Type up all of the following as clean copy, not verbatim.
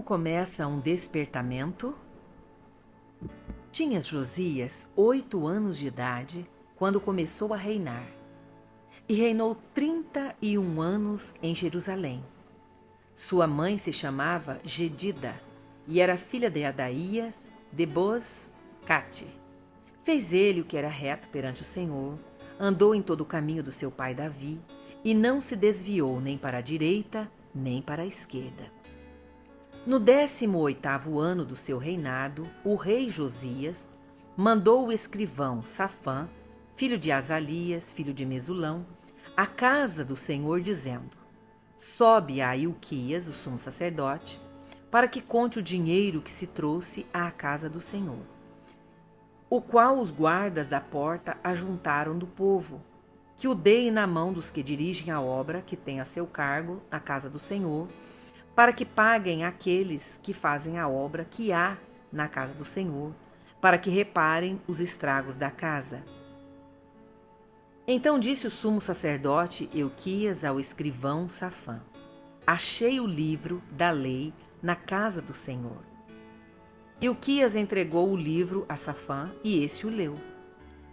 Como começa um despertamento? Tinha Josias 8 anos de idade quando começou a reinar, e reinou 31 anos em Jerusalém. Sua mãe se chamava Gedida e era filha de Adaías de Boscate. Fez ele o que era reto perante o Senhor, andou em todo o caminho do seu pai Davi, e não se desviou nem para a direita, nem para a esquerda. No 18º ano do seu reinado, o rei Josias mandou o escrivão Safã, filho de Azalias, filho de Mesulão, à casa do Senhor, dizendo: sobe a Ilquias, o sumo sacerdote, para que conte o dinheiro que se trouxe à casa do Senhor, o qual os guardas da porta ajuntaram do povo, que o deem na mão dos que dirigem a obra que tem a seu cargo a casa do Senhor, para que paguem aqueles que fazem a obra que há na casa do Senhor, para que reparem os estragos da casa. Então disse o sumo sacerdote Ilquias ao escrivão Safã: achei o livro da lei na casa do Senhor. Ilquias entregou o livro a Safã e esse o leu.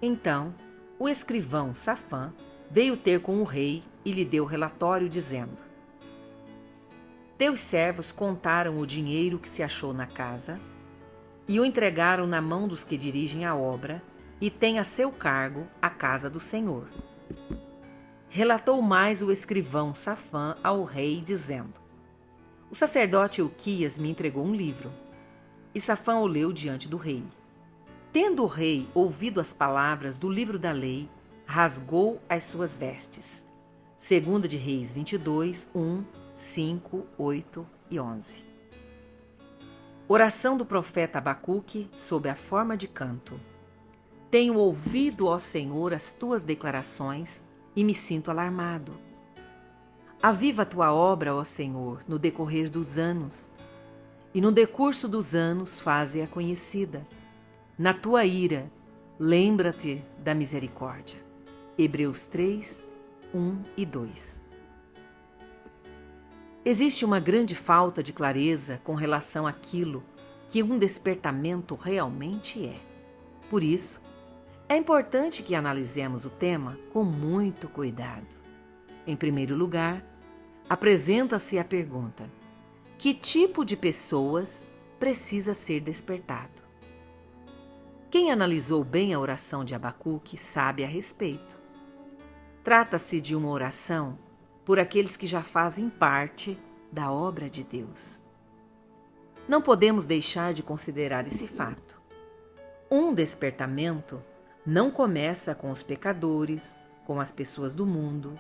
Então o escrivão Safã veio ter com o rei e lhe deu relatório, dizendo: teus servos contaram o dinheiro que se achou na casa e o entregaram na mão dos que dirigem a obra e têm a seu cargo a casa do Senhor. Relatou mais o escrivão Safã ao rei, dizendo: o sacerdote Ilquias me entregou um livro. E Safã o leu diante do rei. Tendo o rei ouvido as palavras do livro da lei, rasgou as suas vestes. 2 de Reis 22, 1, 5, 8 e 11. Oração do profeta Abacuque sob a forma de canto. Tenho ouvido, ó Senhor, as tuas declarações e me sinto alarmado. Aviva a tua obra, ó Senhor, no decorrer dos anos, e no decurso dos anos faze-a conhecida. Na tua ira, lembra-te da misericórdia. Hebreus 3, 1 e 2. Existe uma grande falta de clareza com relação àquilo que um despertamento realmente é. Por isso, é importante que analisemos o tema com muito cuidado. Em primeiro lugar, apresenta-se a pergunta: que tipo de pessoas precisa ser despertado? Quem analisou bem a oração de Abacuque sabe a respeito. Trata-se de uma oração por aqueles que já fazem parte da obra de Deus. Não podemos deixar de considerar esse fato. Um despertamento não começa com os pecadores, com as pessoas do mundo,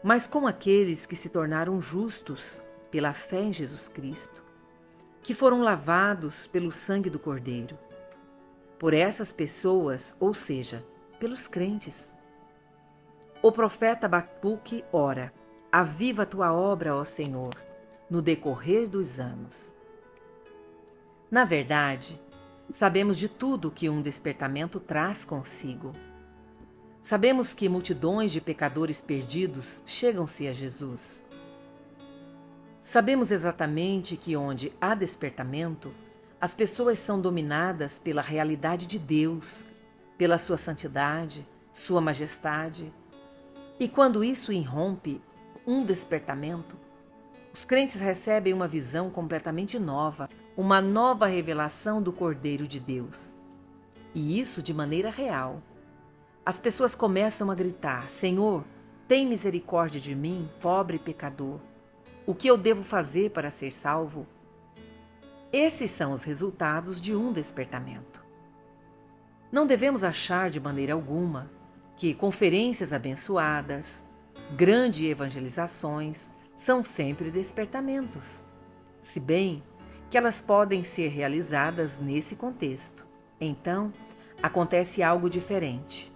mas com aqueles que se tornaram justos pela fé em Jesus Cristo, que foram lavados pelo sangue do Cordeiro. Por essas pessoas, ou seja, pelos crentes. O profeta Abacuque ora: aviva a tua obra, ó Senhor, no decorrer dos anos. Na verdade, sabemos de tudo que um despertamento traz consigo. Sabemos que multidões de pecadores perdidos chegam-se a Jesus. Sabemos exatamente que onde há despertamento, as pessoas são dominadas pela realidade de Deus, pela sua santidade, sua majestade. E quando isso irrompe um despertamento, os crentes recebem uma visão completamente nova, uma nova revelação do Cordeiro de Deus. E isso de maneira real. As pessoas começam a gritar: Senhor, tem misericórdia de mim, pobre pecador. O que eu devo fazer para ser salvo? Esses são os resultados de um despertamento. Não devemos achar de maneira alguma que conferências abençoadas, grandes evangelizações são sempre despertamentos, se bem que elas podem ser realizadas nesse contexto. Então, acontece algo diferente.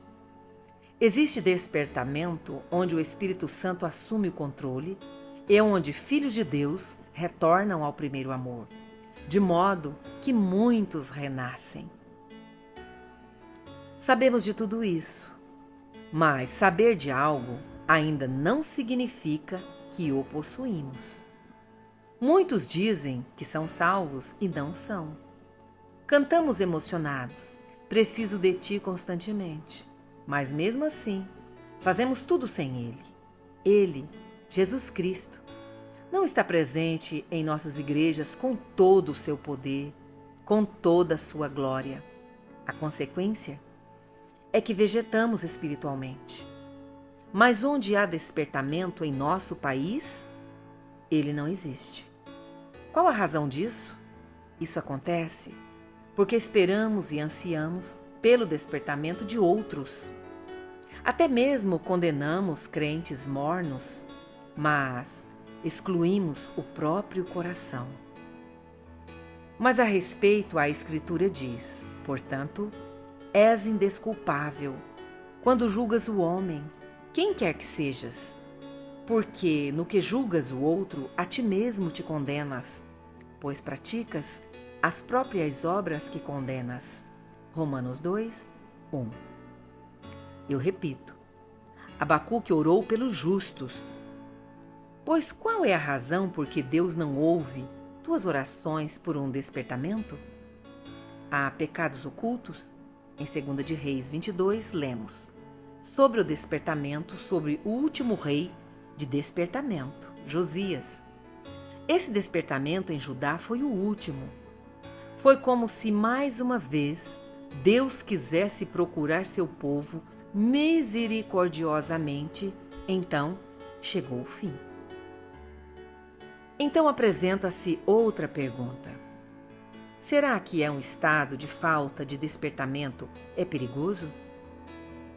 Existe despertamento onde o Espírito Santo assume o controle e onde filhos de Deus retornam ao primeiro amor, de modo que muitos renascem. Sabemos de tudo isso, mas saber de algo ainda não significa que o possuímos. Muitos dizem que são salvos e não são. Cantamos emocionados, preciso de ti constantemente, mas mesmo assim, fazemos tudo sem Ele. Ele, Jesus Cristo, não está presente em nossas igrejas com todo o seu poder, com toda a sua glória. A consequência é que vegetamos espiritualmente. Mas onde há despertamento em nosso país, ele não existe. Qual a razão disso? Isso acontece porque esperamos e ansiamos pelo despertamento de outros. Até mesmo condenamos crentes mornos, mas excluímos o próprio coração. Mas a respeito, a Escritura diz: portanto, és indesculpável quando julgas o homem, quem quer que sejas, porque no que julgas o outro, a ti mesmo te condenas, pois praticas as próprias obras que condenas. Romanos 2, 1. Eu repito, Abacuque orou pelos justos. Pois qual é a razão por que Deus não ouve tuas orações por um despertamento? Há pecados ocultos? Em 2 de Reis 22, lemos sobre o despertamento, sobre o último rei de despertamento, Josias. Esse despertamento em Judá foi o último. Foi como se mais uma vez Deus quisesse procurar seu povo misericordiosamente, então chegou o fim. Então apresenta-se outra pergunta. Será que um estado de falta de despertamento é perigoso?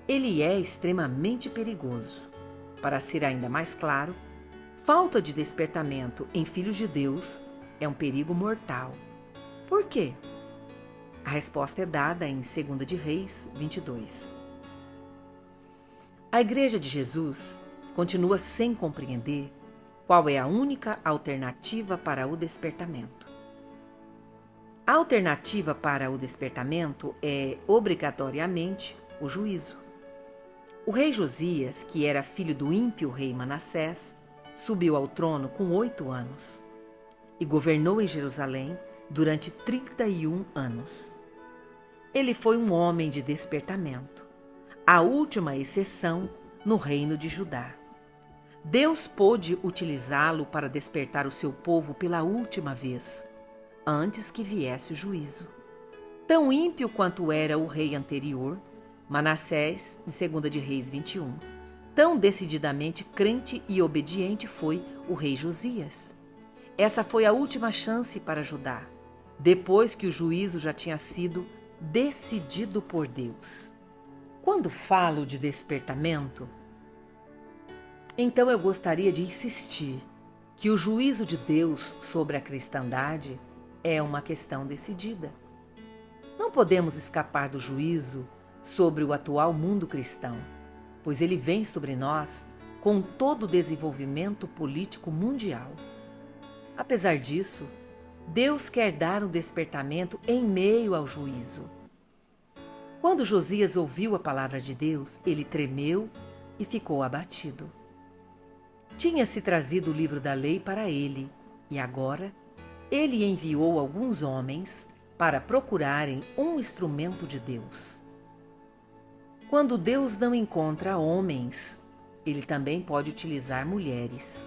Ele é extremamente perigoso. Para ser ainda mais claro, falta de despertamento em filhos de Deus é um perigo mortal. Por quê? A resposta é dada em 2 de Reis 22. A Igreja de Jesus continua sem compreender qual é a única alternativa para o despertamento. A alternativa para o despertamento é, obrigatoriamente, o juízo. O rei Josias, que era filho do ímpio rei Manassés, subiu ao trono com 8 anos e governou em Jerusalém durante 31 anos. Ele foi um homem de despertamento, a última exceção no reino de Judá. Deus pôde utilizá-lo para despertar o seu povo pela última vez, antes que viesse o juízo. Tão ímpio quanto era o rei anterior, Manassés, em 2 de Reis 21, tão decididamente crente e obediente foi o rei Josias. Essa foi a última chance para Judá, depois que o juízo já tinha sido decidido por Deus. Quando falo de despertamento, então eu gostaria de insistir que o juízo de Deus sobre a cristandade é uma questão decidida. Não podemos escapar do juízo sobre o atual mundo cristão, pois ele vem sobre nós com todo o desenvolvimento político mundial. Apesar disso, Deus quer dar um despertamento em meio ao juízo. Quando Josias ouviu a palavra de Deus, ele tremeu e ficou abatido. Tinha-se trazido o livro da lei para ele, e agora ele enviou alguns homens para procurarem um instrumento de Deus. Quando Deus não encontra homens, ele também pode utilizar mulheres.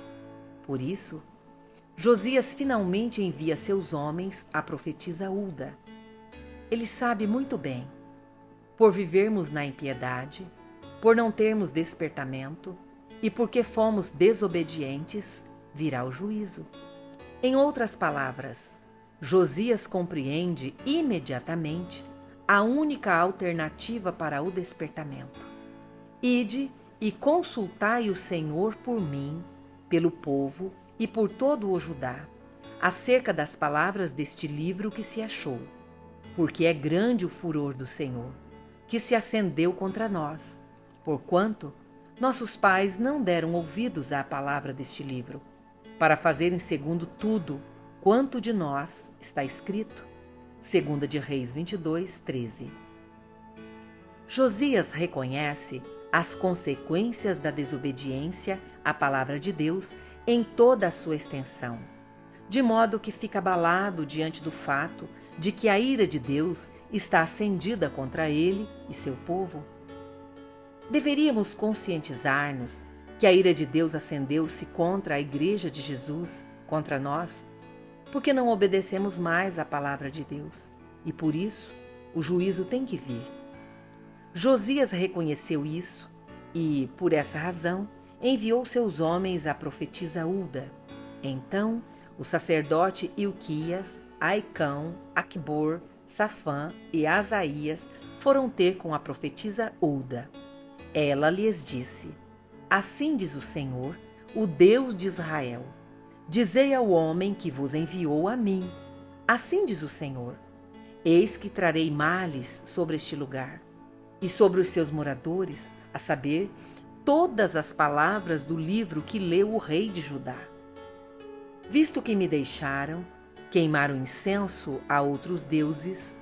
Por isso, Josias finalmente envia seus homens à profetisa Hulda. Ele sabe muito bem, por vivermos na impiedade, por não termos despertamento e porque fomos desobedientes, virá o juízo. Em outras palavras, Josias compreende imediatamente a única alternativa para o despertamento. Ide e consultai o Senhor por mim, pelo povo e por todo o Judá, acerca das palavras deste livro que se achou, porque é grande o furor do Senhor, que se acendeu contra nós, porquanto nossos pais não deram ouvidos à palavra deste livro, para fazerem segundo tudo quanto de nós está escrito. 2 de Reis 22, 13. Josias reconhece as consequências da desobediência à palavra de Deus em toda a sua extensão. de modo que fica abalado diante do fato de que a ira de Deus está acendida contra ele e seu povo? Deveríamos conscientizar-nos que a ira de Deus acendeu-se contra a Igreja de Jesus, contra nós, porque não obedecemos mais à palavra de Deus, e por isso o juízo tem que vir. Josias reconheceu isso e, por essa razão, enviou seus homens à profetisa Hulda. Então, o sacerdote Ilquias, Aicão, Aquibor, Safã e Asaías foram ter com a profetisa Hulda. Ela lhes disse: Assim diz o Senhor, o Deus de Israel: Dizei ao homem que vos enviou a mim: Assim diz o Senhor: Eis que trarei males sobre este lugar e sobre os seus moradores, a saber, todas as palavras do livro que leu o rei de Judá. Visto que me deixaram, queimaram incenso a outros deuses,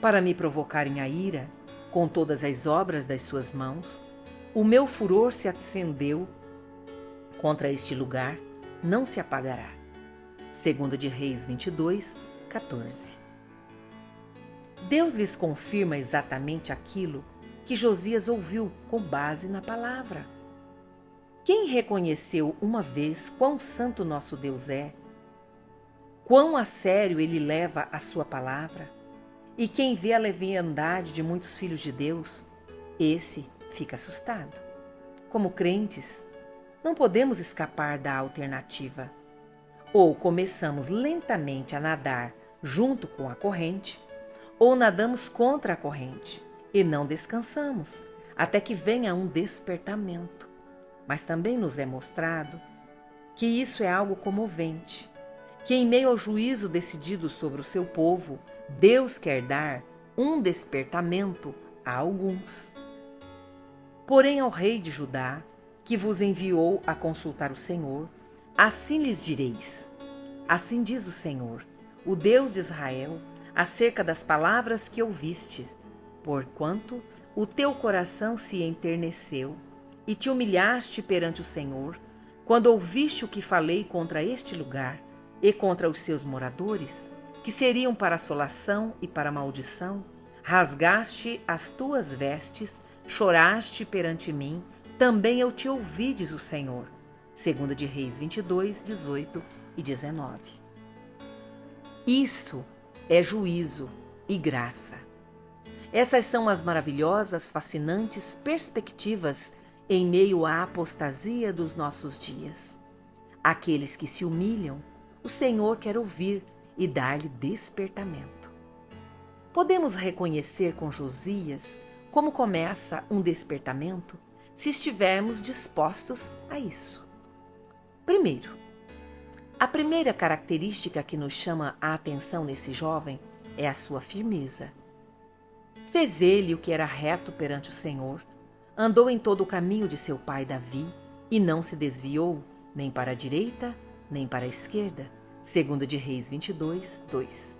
para me provocarem a ira com todas as obras das suas mãos, o meu furor se acendeu contra este lugar, não se apagará. 2 de Reis 22, 14. Deus lhes confirma exatamente aquilo que Josias ouviu com base na palavra. Quem reconheceu uma vez quão santo nosso Deus é, quão a sério ele leva a sua palavra, e quem vê a leviandade de muitos filhos de Deus, esse fica assustado. Como crentes, não podemos escapar da alternativa. Ou começamos lentamente a nadar junto com a corrente, ou nadamos contra a corrente e não descansamos, até que venha um despertamento. Mas também nos é mostrado que isso é algo comovente, que em meio ao juízo decidido sobre o seu povo, Deus quer dar um despertamento a alguns. Porém, ao rei de Judá, que vos enviou a consultar o Senhor, assim lhes direis: Assim diz o Senhor, o Deus de Israel, acerca das palavras que ouvistes, porquanto o teu coração se enterneceu e te humilhaste perante o Senhor, quando ouviste o que falei contra este lugar e contra os seus moradores, que seriam para assolação e para maldição, rasgaste as tuas vestes, choraste perante mim, também eu te ouvi, diz o Senhor. 2 de Reis 22, 18 e 19. Isso é juízo e graça. Essas são as maravilhosas, fascinantes perspectivas em meio à apostasia dos nossos dias. Aqueles que se humilham, o Senhor quer ouvir e dar-lhe despertamento. Podemos reconhecer com Josias como começa um despertamento se estivermos dispostos a isso. Primeiro, a primeira característica que nos chama a atenção nesse jovem é a sua firmeza. Fez ele o que era reto perante o Senhor, andou em todo o caminho de seu pai Davi e não se desviou nem para a direita nem para a esquerda. 2 de Reis 22, 2.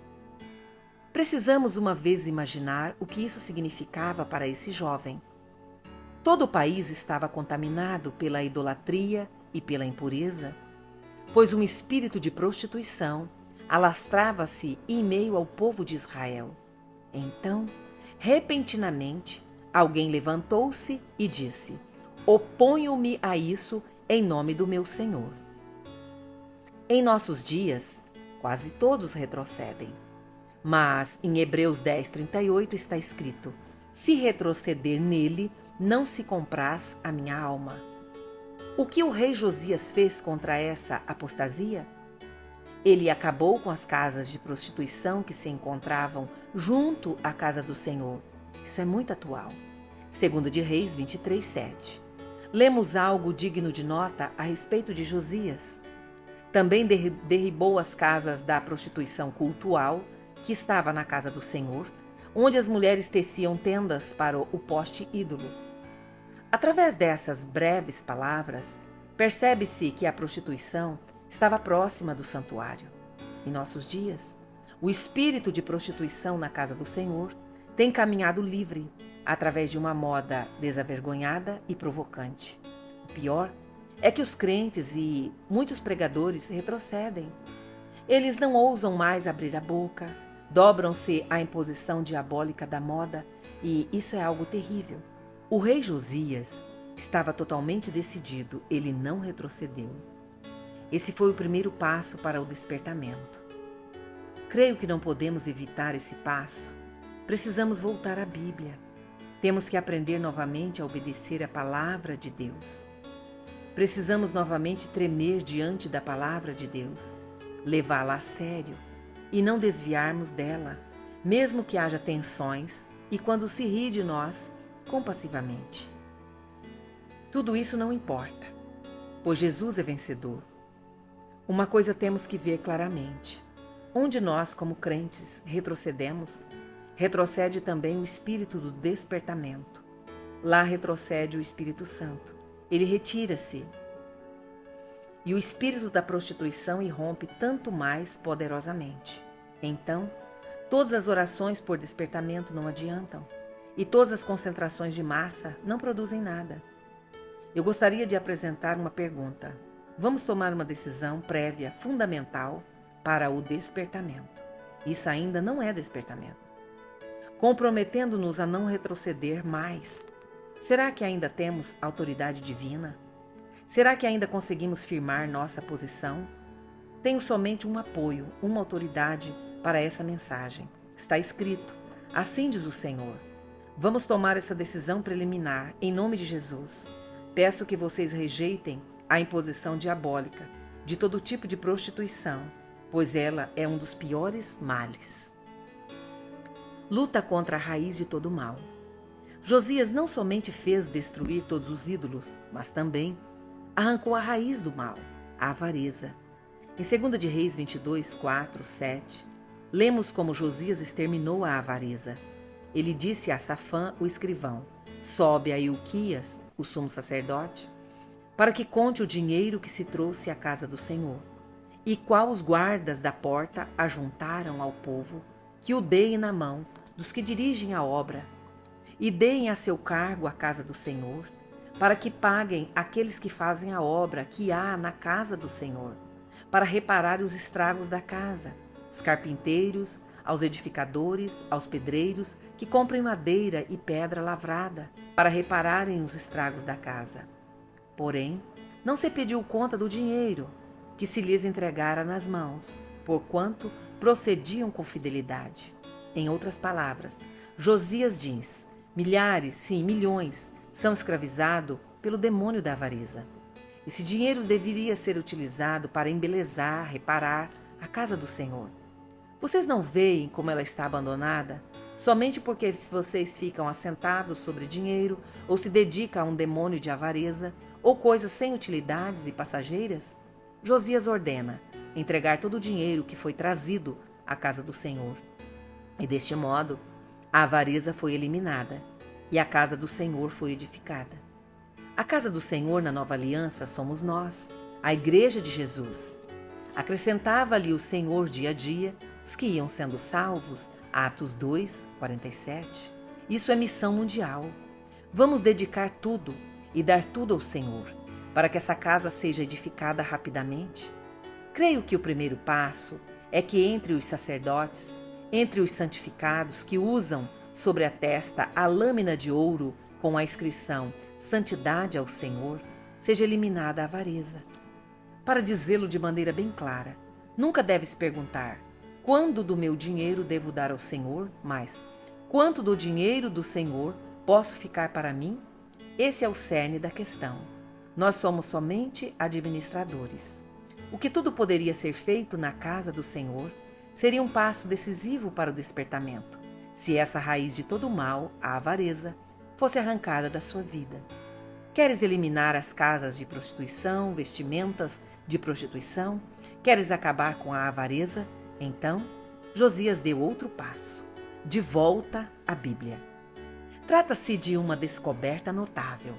Precisamos uma vez imaginar o que isso significava para esse jovem. Todo o país estava contaminado pela idolatria e pela impureza, pois um espírito de prostituição alastrava-se em meio ao povo de Israel. Então, repentinamente, alguém levantou-se e disse: Oponho-me a isso em nome do meu Senhor. Em nossos dias, quase todos retrocedem. Mas em Hebreus 10:38 está escrito: Se retroceder nele, não se compraz a minha alma. O que o rei Josias fez contra essa apostasia? Ele acabou com as casas de prostituição que se encontravam junto à casa do Senhor. Isso é muito atual. 2 de Reis 23:7. Lemos algo digno de nota a respeito de Josias. Também derribou as casas da prostituição cultual, que estava na casa do Senhor, onde as mulheres teciam tendas para o poste ídolo. Através dessas breves palavras, percebe-se que a prostituição estava próxima do santuário. Em nossos dias, o espírito de prostituição na casa do Senhor tem caminhado livre, através de uma moda desavergonhada e provocante. O pior é que os crentes e muitos pregadores retrocedem. Eles não ousam mais abrir a boca, dobram-se à imposição diabólica da moda, e isso é algo terrível. O rei Josias estava totalmente decidido, ele não retrocedeu. Esse foi o primeiro passo para o despertamento. Creio que não podemos evitar esse passo. Precisamos voltar à Bíblia. Temos que aprender novamente a obedecer a palavra de Deus. Precisamos novamente tremer diante da palavra de Deus, levá-la a sério e não desviarmos dela, mesmo que haja tensões e quando se ri de nós compassivamente. Tudo isso não importa, pois Jesus é vencedor. Uma coisa temos que ver claramente: onde nós, como crentes, retrocedemos, retrocede também o espírito do despertamento. Lá retrocede o Espírito Santo. Ele retira-se. E o espírito da prostituição irrompe tanto mais poderosamente. Então, todas as orações por despertamento não adiantam. E todas as concentrações de massa não produzem nada. Eu gostaria de apresentar uma pergunta. Vamos tomar uma decisão prévia, fundamental, para o despertamento. Isso ainda não é despertamento. Comprometendo-nos a não retroceder mais. Será que ainda temos autoridade divina? Será que ainda conseguimos firmar nossa posição? Tenho somente um apoio, uma autoridade para essa mensagem. Está escrito: assim diz o Senhor. Vamos tomar essa decisão preliminar, em nome de Jesus. Peço que vocês rejeitem a imposição diabólica de todo tipo de prostituição, pois ela é um dos piores males. Luta contra a raiz de todo mal. Josias não somente fez destruir todos os ídolos, mas também arrancou a raiz do mal, a avareza. Em 2 de Reis 22, 4, 7, lemos como Josias exterminou a avareza. Ele disse a Safã, o escrivão: sobe a Ilquias, o sumo sacerdote, para que conte o dinheiro que se trouxe à casa do Senhor, e qual os guardas da porta ajuntaram ao povo, que o deem na mão dos que dirigem a obra, e deem a seu cargo a casa do Senhor, para que paguem aqueles que fazem a obra que há na casa do Senhor, para reparar os estragos da casa, os carpinteiros, aos edificadores, aos pedreiros, que comprem madeira e pedra lavrada, para repararem os estragos da casa. Porém, não se pediu conta do dinheiro que se lhes entregara nas mãos, porquanto procediam com fidelidade. Em outras palavras, Josias diz: milhares, sim, milhões, são escravizados pelo demônio da avareza. Esse dinheiro deveria ser utilizado para embelezar, reparar a casa do Senhor. Vocês não veem como ela está abandonada? Somente porque vocês ficam assentados sobre dinheiro ou se dedicam a um demônio de avareza ou coisas sem utilidades e passageiras? Josias ordena entregar todo o dinheiro que foi trazido à casa do Senhor. E deste modo, a avareza foi eliminada e a casa do Senhor foi edificada. A casa do Senhor na nova aliança somos nós, a igreja de Jesus. Acrescentava-lhe o Senhor dia a dia os que iam sendo salvos. Atos 2, 47. Isso é missão mundial. Vamos dedicar tudo e dar tudo ao Senhor, para que essa casa seja edificada rapidamente. Creio que o primeiro passo é que entre os sacerdotes, entre os santificados que usam sobre a testa a lâmina de ouro com a inscrição Santidade ao Senhor, seja eliminada a avareza. Para dizê-lo de maneira bem clara, nunca deves perguntar: quando do meu dinheiro devo dar ao Senhor? Mas quanto do dinheiro do Senhor posso ficar para mim? Esse é o cerne da questão. Nós somos somente administradores. O que tudo poderia ser feito na casa do Senhor seria um passo decisivo para o despertamento, se essa raiz de todo o mal, a avareza, fosse arrancada da sua vida. Queres eliminar as casas de prostituição, vestimentas de prostituição? Queres acabar com a avareza? Então, Josias deu outro passo, de volta à Bíblia. Trata-se de uma descoberta notável.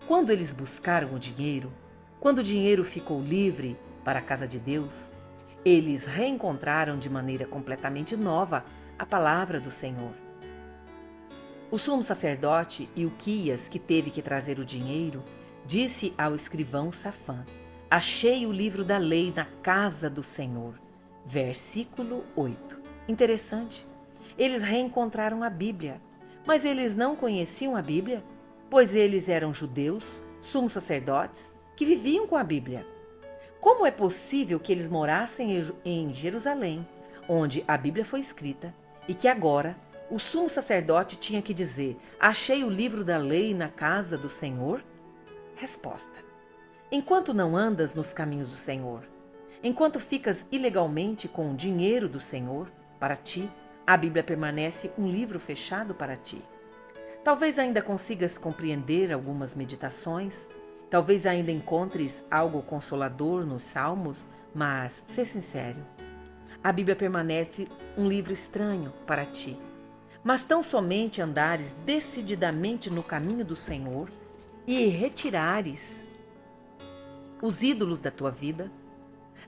Quando eles buscaram o dinheiro, quando o dinheiro ficou livre para a casa de Deus, eles reencontraram de maneira completamente nova a palavra do Senhor. O sumo sacerdote Ilquias, que teve que trazer o dinheiro, disse ao escrivão Safã: achei o livro da lei na casa do Senhor. Versículo 8. Interessante. Eles reencontraram a Bíblia, mas eles não conheciam a Bíblia, pois eles eram judeus, sumos sacerdotes, que viviam com a Bíblia. Como é possível que eles morassem em Jerusalém, onde a Bíblia foi escrita, e que agora o sumo sacerdote tinha que dizer: achei o livro da lei na casa do Senhor? Resposta: enquanto não andas nos caminhos do Senhor, enquanto ficas ilegalmente com o dinheiro do Senhor, para ti, a Bíblia permanece um livro fechado para ti. Talvez ainda consigas compreender algumas meditações, talvez ainda encontres algo consolador nos Salmos, mas, ser sincero, a Bíblia permanece um livro estranho para ti. Mas tão somente andares decididamente no caminho do Senhor e retirares os ídolos da tua vida,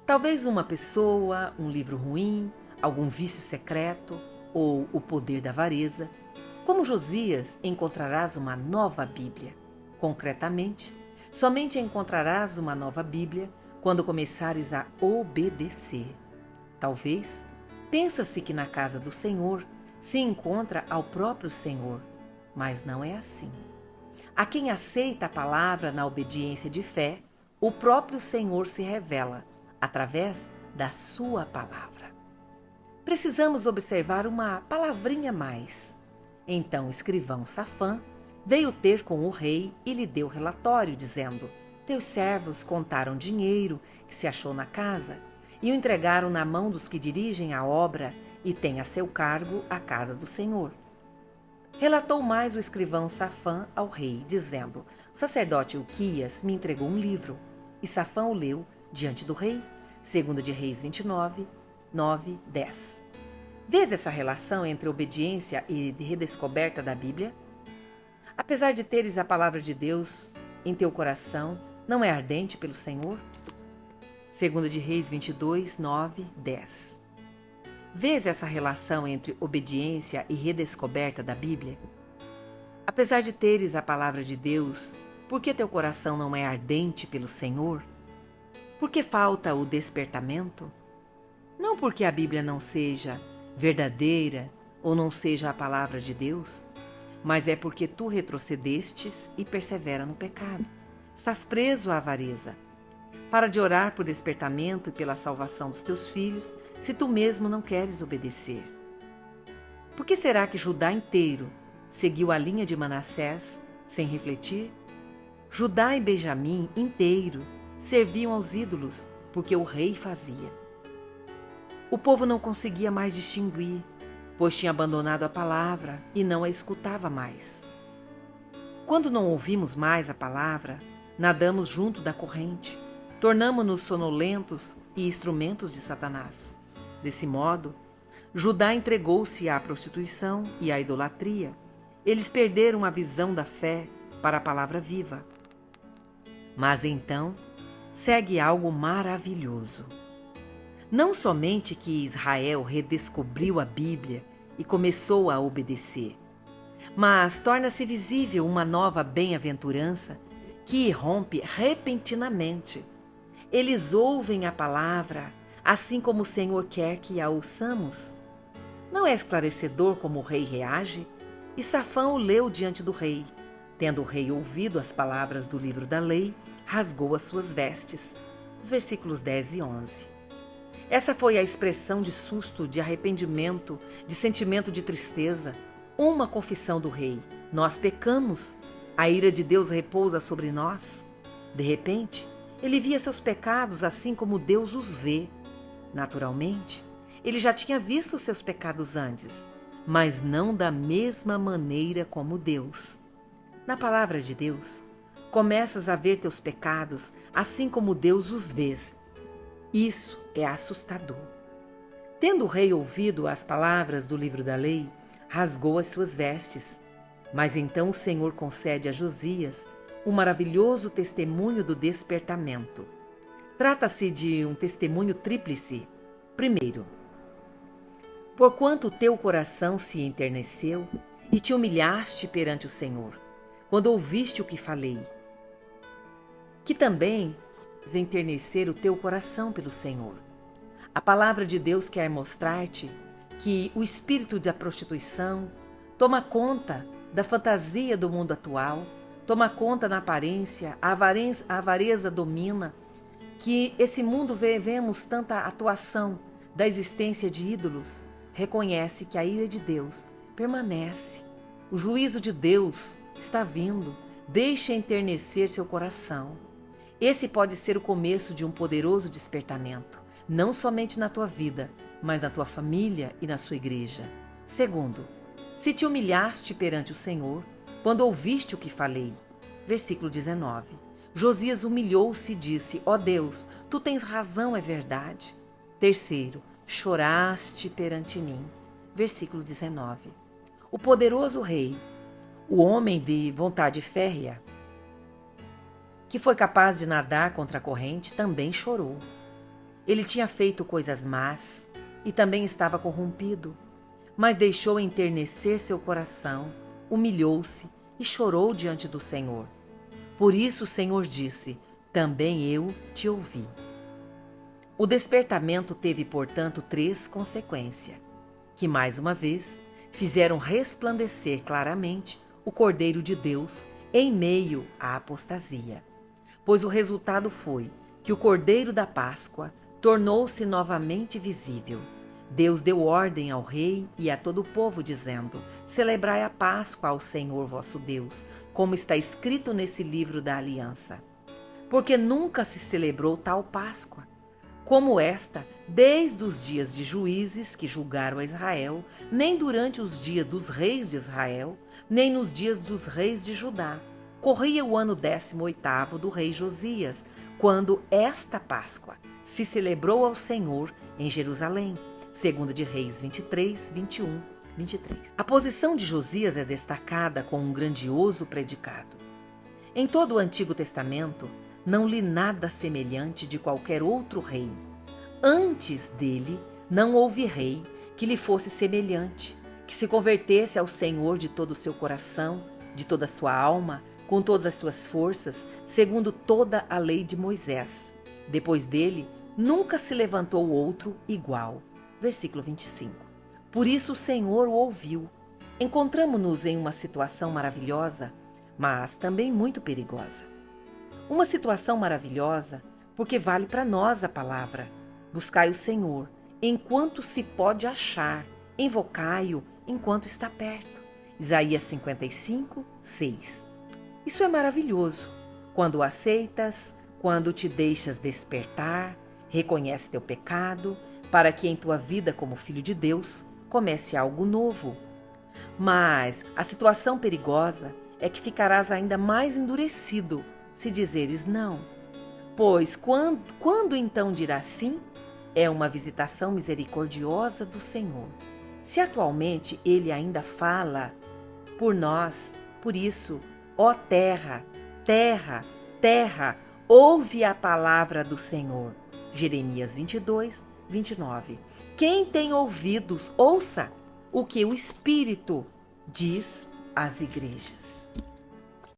talvez uma pessoa, um livro ruim, algum vício secreto ou o poder da avareza, como Josias, encontrarás uma nova Bíblia. Concretamente, somente encontrarás uma nova Bíblia quando começares a obedecer. Talvez, pensa-se que na casa do Senhor se encontra ao próprio Senhor, mas não é assim. A quem aceita a palavra na obediência de fé, o próprio Senhor se revela através da sua palavra. Precisamos observar uma palavrinha mais. Então o escrivão Safã veio ter com o rei e lhe deu relatório, dizendo: teus servos contaram dinheiro que se achou na casa e o entregaram na mão dos que dirigem a obra e têm a seu cargo a casa do Senhor. Relatou mais o escrivão Safã ao rei, dizendo: o sacerdote Ilquias me entregou um livro. E Safã o leu diante do rei. 2 de Reis 29, 9, 10. Vês essa relação entre obediência e redescoberta da Bíblia? Apesar de teres a palavra de Deus em teu coração, não é ardente pelo Senhor? 2 de Reis 22, 9, 10. Vês essa relação entre obediência e redescoberta da Bíblia? Apesar de teres a palavra de Deus, por que teu coração não é ardente pelo Senhor? Por que falta o despertamento? Não porque a Bíblia não seja verdadeira ou não seja a palavra de Deus, mas é porque tu retrocedestes e persevera no pecado. Estás preso à avareza. Para de orar por despertamento e pela salvação dos teus filhos, se tu mesmo não queres obedecer. Por que será que Judá inteiro seguiu a linha de Manassés sem refletir? Judá e Benjamim inteiro serviam aos ídolos, porque o rei fazia. O povo não conseguia mais distinguir, pois tinha abandonado a palavra e não a escutava mais. Quando não ouvimos mais a palavra, nadamos junto da corrente, tornamo-nos sonolentos e instrumentos de Satanás. Desse modo, Judá entregou-se à prostituição e à idolatria. Eles perderam a visão da fé para a palavra viva. Mas então, segue algo maravilhoso. Não somente que Israel redescobriu a Bíblia e começou a obedecer, mas torna-se visível uma nova bem-aventurança que irrompe repentinamente. Eles ouvem a palavra, assim como o Senhor quer que a ouçamos. Não é esclarecedor como o rei reage? E Safã o leu diante do rei. Tendo o rei ouvido as palavras do livro da lei, rasgou as suas vestes. Os versículos 10 e 11. Essa foi a expressão de susto, de arrependimento, de sentimento de tristeza. Uma confissão do rei: nós pecamos, a ira de Deus repousa sobre nós. De repente, ele via seus pecados assim como Deus os vê. Naturalmente, ele já tinha visto os seus pecados antes, mas não da mesma maneira como Deus. Na palavra de Deus, começas a ver teus pecados assim como Deus os vê. Isso é assustador. Tendo o rei ouvido as palavras do livro da lei, rasgou as suas vestes. Mas então o Senhor concede a Josias um maravilhoso testemunho do despertamento. Trata-se de um testemunho tríplice. Primeiro, porquanto o teu coração se enterneceu e te humilhaste perante o Senhor, quando ouviste o que falei, que também enternecer o teu coração pelo Senhor. A palavra de Deus quer mostrar-te que o espírito da prostituição toma conta da fantasia do mundo atual, toma conta na aparência, a avareza domina, que esse mundo vemos tanta atuação da existência de ídolos. Reconhece que a ira de Deus permanece. O juízo de Deus está vindo. Deixa enternecer seu coração. Esse pode ser o começo de um poderoso despertamento, não somente na tua vida, mas na tua família e na sua igreja. Segundo, se te humilhaste perante o Senhor, quando ouviste o que falei. Versículo 19. Josias humilhou-se e disse: ó Deus, tu tens razão, é verdade. Terceiro, choraste perante mim. Versículo 19. O poderoso rei, o homem de vontade férrea, que foi capaz de nadar contra a corrente, também chorou. Ele tinha feito coisas más e também estava corrompido, mas deixou enternecer seu coração, humilhou-se e chorou diante do Senhor. Por isso o Senhor disse: também eu te ouvi. O despertamento teve, portanto, 3 consequências, que, mais uma vez, fizeram resplandecer claramente o Cordeiro de Deus em meio à apostasia. Pois o resultado foi que o Cordeiro da Páscoa tornou-se novamente visível. Deus deu ordem ao rei e a todo o povo, dizendo: celebrai a Páscoa ao Senhor vosso Deus, como está escrito nesse livro da aliança. Porque nunca se celebrou tal Páscoa como esta, desde os dias de juízes que julgaram a Israel, nem durante os dias dos reis de Israel, nem nos dias dos reis de Judá. Corria o ano 18º do rei Josias, quando esta Páscoa se celebrou ao Senhor em Jerusalém, segundo de Reis 23, 21, 23. A posição de Josias é destacada com um grandioso predicado. Em todo o Antigo Testamento, não li nada semelhante de qualquer outro rei. Antes dele, não houve rei que lhe fosse semelhante, que se convertesse ao Senhor de todo o seu coração, de toda a sua alma, com todas as suas forças, segundo toda a lei de Moisés. Depois dele, nunca se levantou outro igual. Versículo 25. Por isso o Senhor o ouviu. Encontramo-nos em uma situação maravilhosa, mas também muito perigosa. Uma situação maravilhosa, porque vale para nós a palavra: buscai o Senhor enquanto se pode achar, invocai-o enquanto está perto. Isaías 55, 6. Isso é maravilhoso. Quando o aceitas, quando te deixas despertar, reconhece teu pecado, para que em tua vida como filho de Deus comece algo novo. Mas a situação perigosa é que ficarás ainda mais endurecido se dizeres não. Pois quando então dirás sim, é uma visitação misericordiosa do Senhor. Se atualmente Ele ainda fala por nós, por isso, ó terra, terra, terra, ouve a palavra do Senhor. Jeremias 22, 29. Quem tem ouvidos, ouça o que o Espírito diz às igrejas.